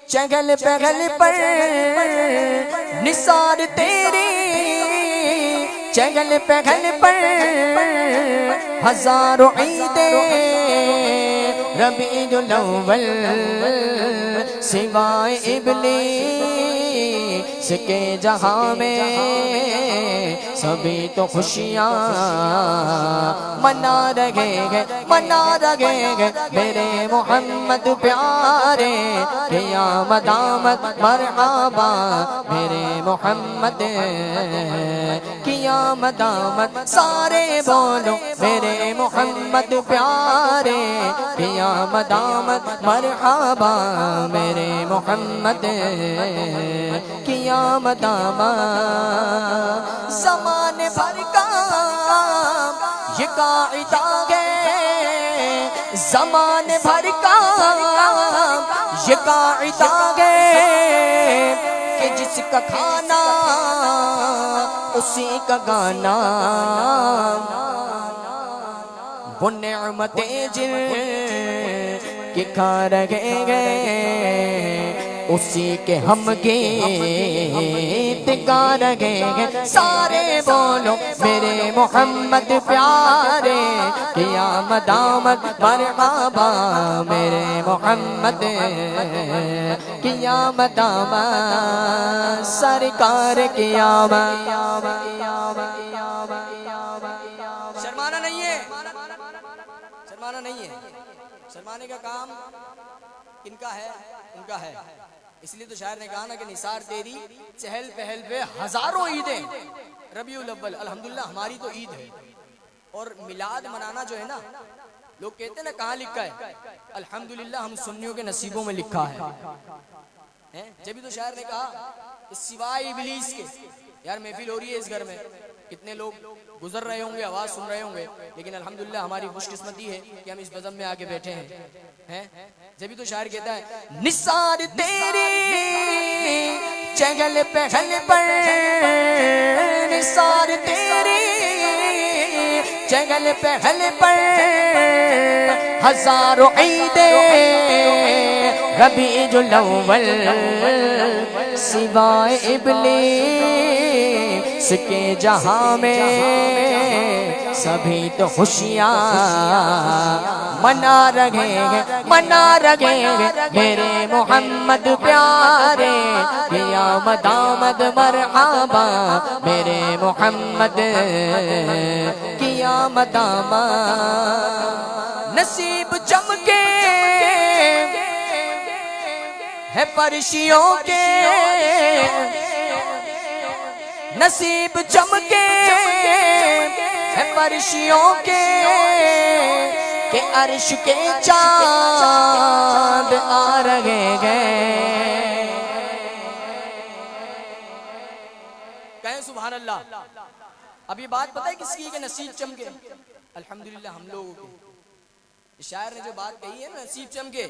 चहल पहल पर निसार तेरी, चहल पहल पर हजारों ईदे रबीउल अव्वल सिवाए इब्लीस के जहां में सभी तो खुशियाँ मना रहे हैं, मना रहे हैं मेरे मोहम्मद प्यारे। क़यामत आमद मरहबा मेरे मोहम्मद, क़यामत आमद सारे बोलो मेरे मोहम्मद प्यारे। क़यामत आमद मरहबा मेरे मोहम्मद, क़यामत आमद ज़माने भर का ये कायदा है, ज़माने भर का ये कायदा है कि जिसका खाना उसी का गाना। वो नेमतें जिनकी खा रहे हैं उसी के हम गीत गा रहे हैं। सारे बोलो मेरे मोहम्मद प्यारे। क़यामत आमद मरहबा मेरे मोहम्मद, क़यामत आमद सरकार क़यामत। शर्माना नहीं है, शर्माना नहीं है। शर्माने का काम किनका है? उनका है। इसलिए तो शायर ने कहा ना कि निसार तेरी चहल पहल पे हजारों ईदें रबीउल अव्वल। अल्हम्दुलिल्लाह हमारी तो ईद है। और मिलाद मनाना जो है ना, लोग कहते हैं ना कहाँ लिखा है, अल्हम्दुलिल्लाह हम सुन्नियों के नसीबों में लिखा है। जब तो शायर ने कहा सिवाय इब्लीस के, यार महफिल हो रही है इस घर में, कितने लोग गुजर रहे होंगे, आवाज सुन रहे होंगे, लेकिन अल्हम्दुलिल्लाह हमारी खुशकिस्मती है कि हम इस बज़म में आके बैठे हैं। जब तो शायर कहता है निसार तेरी चहल पहल पर, निसार तेरी चहल पहल पर हजारों ईदे रबीउल अव्वल सिवाए इब्लीस के जहां में सभी तो खुशियाँ मना रहे हैं, मना रहे हैं मेरे मोहम्मद प्यारे। क़यामत आमद मरहबा मेरे मोहम्मद, क़यामत आमद नसीब चमके है फर्शियों के, नसीब चमके है फर्शियों के अर्श के चांद आ रहे हैं। कहें सुभान अल्लाह। अब ये बात पता है किसकी है कि नसीब चमके? अल्हम्दुलिल्लाह हम लोगों की। शायर ने जो बात कही है ना नसीब चमके,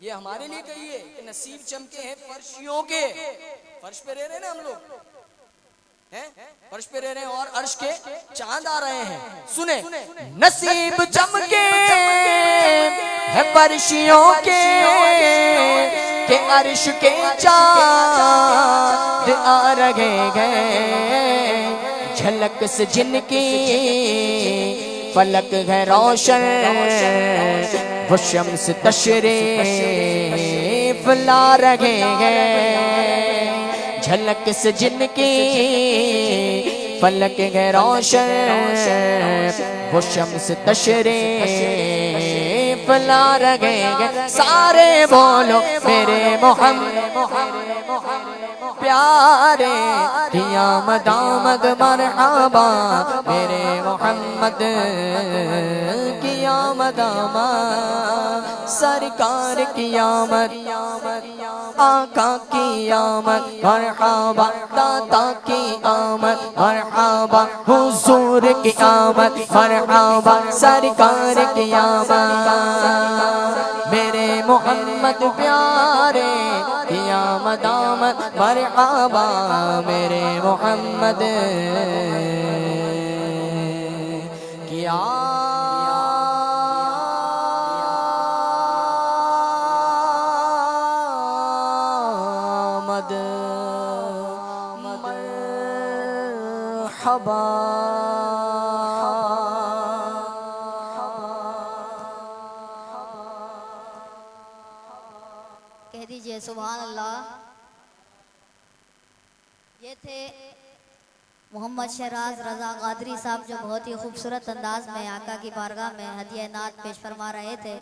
ये हमारे लिए कही है कि नसीब चमके हैं फर्शियों के। फर्श पे रह रहे हैं ना हम लोग, हैं फर्श पे रह रहे हैं और अर्श के चांद आ रहे हैं। सुने नसीब चमके है फर्शियों के अर्श के चांद आ रहे हैं। झलक से जिनकी फलक है रोशन, वो शम्स तशरीफ ला रहे हैं। झलक से जिनकी फलक है रोशन, वो शम्स तशरीफ ला रहे हैं। सारे बोलो मेरे मोहम्मद प्यारे। क़यामत आमद मरहबा मेरे मोहम्मद, क़यामत आमद सरकार क़यामत। आका की आमद मरहबा, दाता की आमद मरहबा, हुजूर की आमद मरहबा सरकार की आमद मेरे मोहम्मद प्यारे। क़यामत आमद मरहबा मेरे मोहम्मद, क्या मरहबा। कह दीजिए सुभान अल्लाह। ये थे मोहम्मद शहराज रजा कादरी साहब, जो बहुत ही खूबसूरत अंदाज में आका की बारगाह में हदिया नात पेश फरमा रहे थे।